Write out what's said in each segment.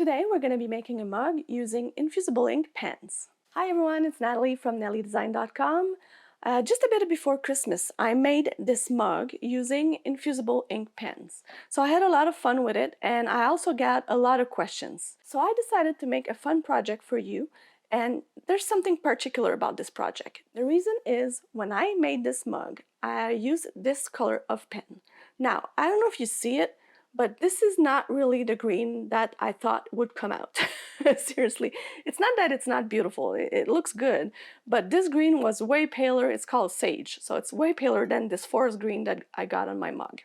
Today we're going to be making a mug using Infusible Ink Pens. Hi everyone, it's Natalie from nellydesign.com. Just a bit before Christmas, I made this mug using Infusible Ink Pens. So I had a lot of fun with it, and I also got a lot of questions. So I decided to make a fun project for you, and there's something particular about this project. The reason is, when I made this mug, I used this color of pen. Now, I don't know if you see it, but this is not really the green that I thought would come out. Seriously, it's not that it's not beautiful, it looks good, but this green was way paler. It's called sage, so it's way paler than this forest green that I got on my mug.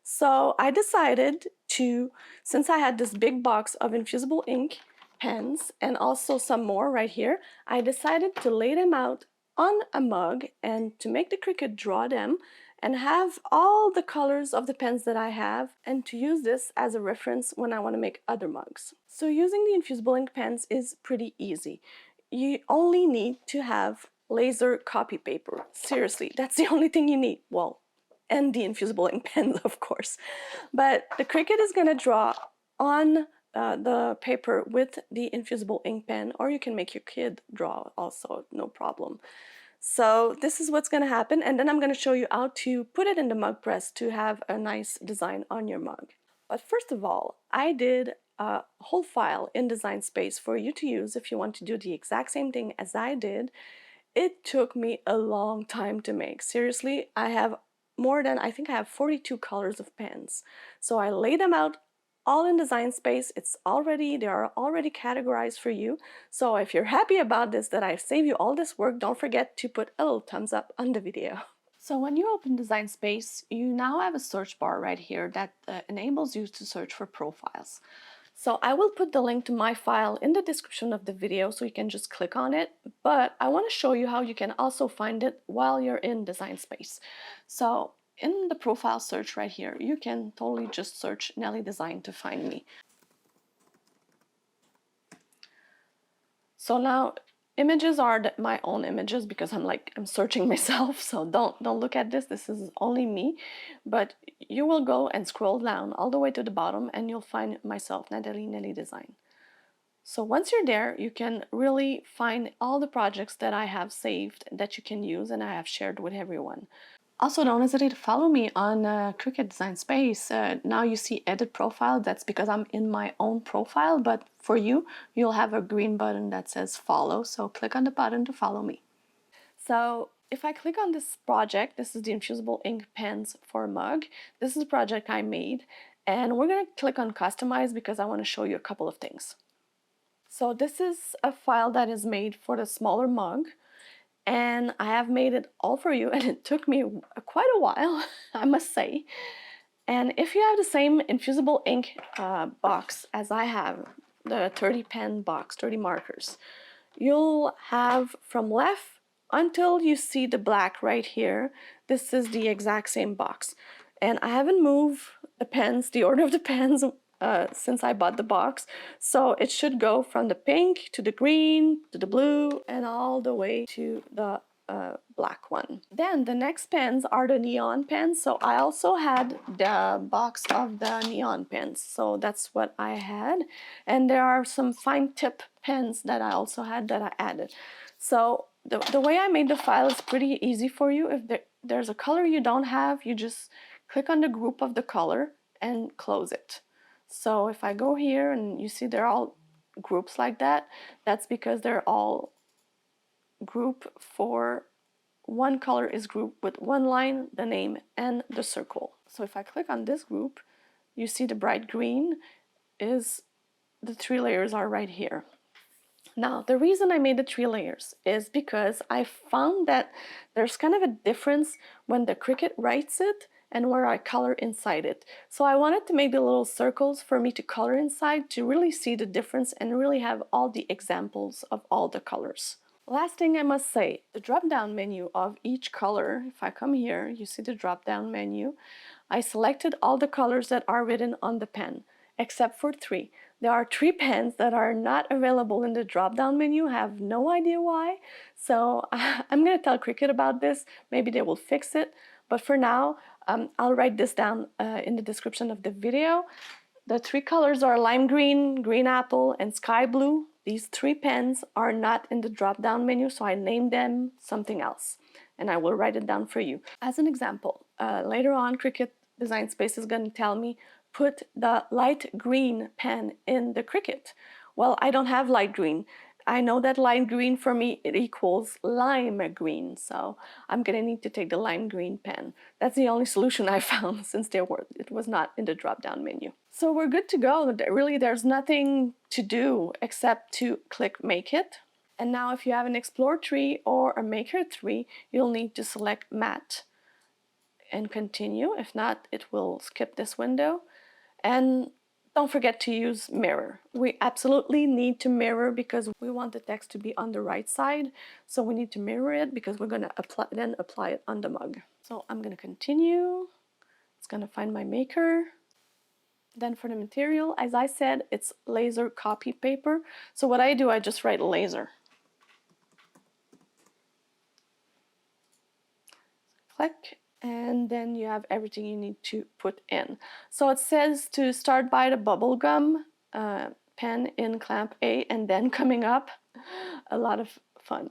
So I decided to, since I had this big box of infusible ink pens and also some more right here, I decided to lay them out on a mug and to make the Cricut draw them and have all the colors of the pens that I have, and to use this as a reference when I want to make other mugs. So using the infusible ink pens is pretty easy. You only need to have laser copy paper. Seriously, that's the only thing you need. Well, and the infusible ink pens, of course. But the Cricut is going to draw on the paper with the infusible ink pen, or you can make your kid draw also, no problem. So this is what's going to happen, and then I'm going to show you how to put it in the mug press to have a nice design on your mug. But first of all, I did a whole file in Design Space for you to use if you want to do the exact same thing as I did. It took me a long time to make. Seriously, I have I think I have 42 colors of pens. So I laid them out all in Design Space. They are already categorized for you. So if you're happy about this, that I've saved you all this work, don't forget to put a little thumbs up on the video. So when you open Design Space, you now have a search bar right here that enables you to search for profiles. So I will put the link to my file in the description of the video so you can just click on it, but I want to show you how you can also find it while you're in Design Space. So in the profile search right here, you can totally just search Nelly Design to find me. So now images are my own images because I'm searching myself, so don't look at this. This is only me, but you will go and scroll down all the way to the bottom and you'll find myself, Nelly Design. So once you're there, you can really find all the projects that I have saved that you can use and I have shared with everyone. Also, don't hesitate to follow me on Cricut Design Space. Now you see Edit Profile. That's because I'm in my own profile, but for you, you'll have a green button that says Follow, so click on the button to follow me. So if I click on this project, this is the Infusible Ink Pens for a mug. This is the project I made, and we're going to click on Customize because I want to show you a couple of things. So this is a file that is made for the smaller mug, and I have made it all for you, and it took me quite a while, I must say. And if you have the same infusible ink box as I have, the 30 pen box, 30 markers, you'll have from left until you see the black right here, this is the exact same box. And I haven't moved the pens, the order of the pens, since I bought the box, so it should go from the pink to the green to the blue and all the way to the black one. Then the next pens are the neon pens, so I also had the box of the neon pens, so that's what I had. And there are some fine tip pens that I also had that I added. So the way I made the file is pretty easy for you. If there's a color you don't have, you just click on the group of the color and close it. So if I go here and you see they're all groups like that, that's because they're all grouped for one color is grouped with one line, the name, and the circle. So if I click on this group, you see the bright green is the 3 layers are right here. Now, the reason I made the 3 layers is because I found that there's kind of a difference when the Cricut writes it and where I color inside it. So I wanted to make the little circles for me to color inside to really see the difference and really have all the examples of all the colors. Last thing I must say, the drop-down menu of each color, if I come here, you see the drop-down menu, I selected all the colors that are written on the pen, except for 3. There are 3 pens that are not available in the drop-down menu. I have no idea why, so I'm going to tell Cricut about this. Maybe they will fix it, but for now, I'll write this down in the description of the video. The three colors are lime green, green apple, and sky blue. These three pens are not in the drop-down menu, so I named them something else, and I will write it down for you. As an example, later on, Cricut Design Space is going to tell me, put the light green pen in the Cricut. Well, I don't have light green. I know that lime green for me, it equals lime green, so I'm gonna need to take the lime green pen. That's the only solution I found since it was not in the drop-down menu. So we're good to go. Really, there's nothing to do except to click Make It. And now if you have an Explore tree or a Maker tree, you'll need to select Matte and continue. If not, it will skip this window. And don't forget to use mirror. We absolutely need to mirror because we want the text to be on the right side. So we need to mirror it because we're going to apply it on the mug. So I'm going to continue. It's going to find my maker. Then for the material, as I said, it's laser copy paper. So what I do, I just write laser. Click. And then you have everything you need to put in. So it says to start by the bubblegum pen in clamp A and then coming up. A lot of fun.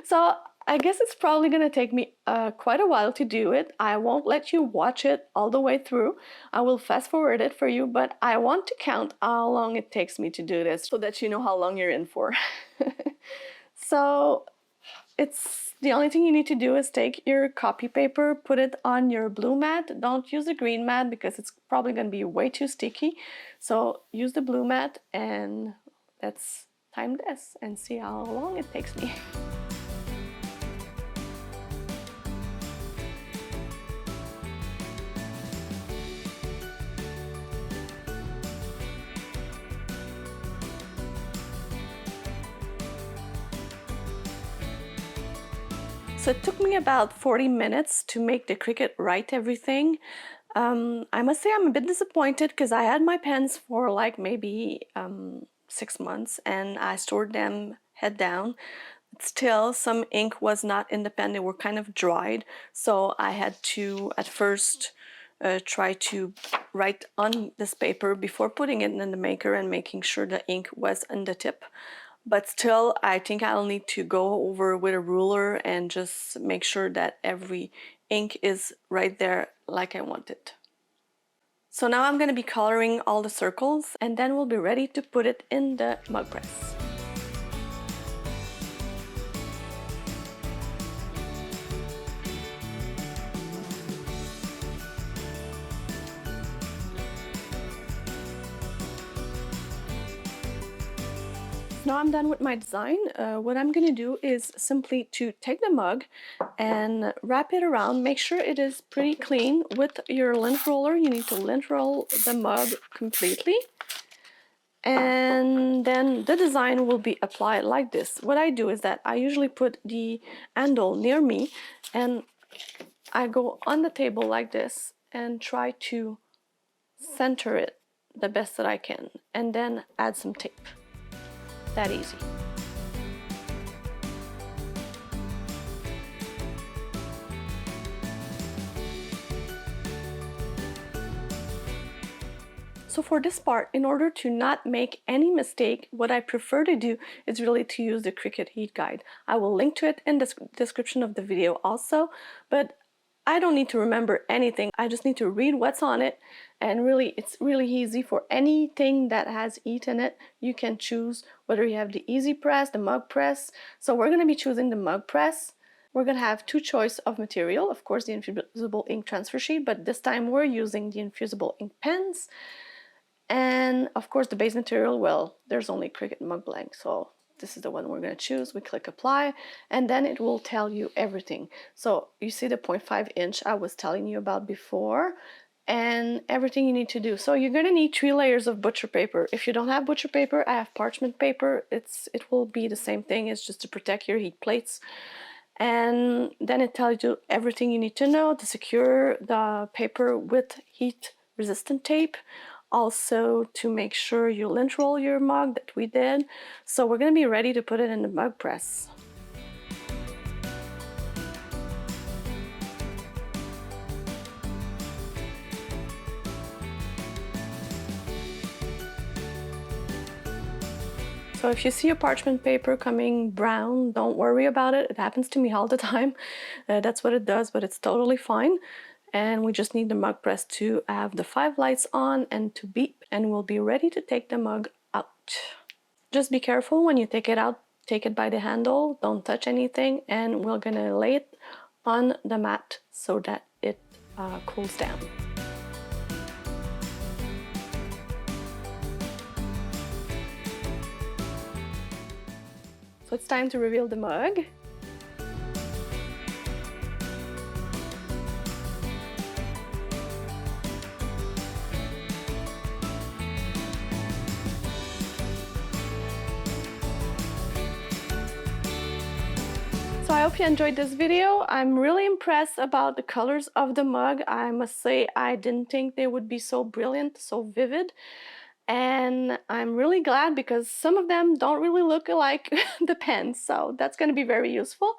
So I guess it's probably going to take me quite a while to do it. I won't let you watch it all the way through. I will fast forward it for you, but I want to count how long it takes me to do this so that you know how long you're in for. So the only thing you need to do is take your copy paper, put it on your blue mat. Don't use the green mat because it's probably going to be way too sticky. So use the blue mat, and let's time this and see how long it takes me. So it took me about 40 minutes to make the Cricut write everything. I must say I'm a bit disappointed because I had my pens for like maybe 6 months and I stored them head down. Still, some ink was not in the pen, they were kind of dried. So I had to at first try to write on this paper before putting it in the maker and making sure the ink was in the tip. But still, I think I'll need to go over with a ruler and just make sure that every ink is right there like I want it. So now I'm going to be coloring all the circles and then we'll be ready to put it in the mug press. Now I'm done with my design. What I'm going to do is simply to take the mug and wrap it around. Make sure it is pretty clean. With your lint roller, you need to lint roll the mug completely. And then the design will be applied like this. What I do is that I usually put the handle near me and I go on the table like this and try to center it the best that I can. And then add some tape. That easy. So for this part, in order to not make any mistake, what I prefer to do is really to use the Cricut heat guide. I will link to it in the description of the video also, but I don't need to remember anything. I just need to read what's on it, and really it's really easy. For anything that has heat in it, you can choose whether you have the easy press, the mug press. So we're going to be choosing the mug press. We're going to have two choices of material, of course the Infusible Ink Transfer Sheet, but this time we're using the Infusible Ink Pens. And of course the base material, well, there's only Cricut Mug Blank, so this is the one we're going to choose. We click apply and then it will tell you everything. So you see the 0.5 inch I was telling you about before and everything you need to do. So you're going to need 3 layers of butcher paper. If you don't have butcher paper, I have parchment paper. It will be the same thing. It's just to protect your heat plates. And then it tells you everything you need to know to secure the paper with heat resistant tape. Also to make sure you lint roll your mug that we did. So we're going to be ready to put it in the mug press. So if you see a parchment paper coming brown, don't worry about it. It happens to me all the time. That's what it does, but it's totally fine. And we just need the mug press to have the 5 lights on and to beep, and we'll be ready to take the mug out. Just be careful when you take it out, take it by the handle, don't touch anything, and we're gonna lay it on the mat so that it cools down. So it's time to reveal the mug. So I hope you enjoyed this video. I'm really impressed about the colors of the mug. I must say I didn't think they would be so brilliant, so vivid. And I'm really glad because some of them don't really look like the pens, so that's going to be very useful.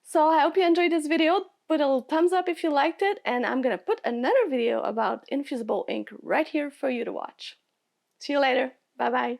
So I hope you enjoyed this video. Put a little thumbs up if you liked it, and I'm going to put another video about infusible ink right here for you to watch. See you later. Bye bye.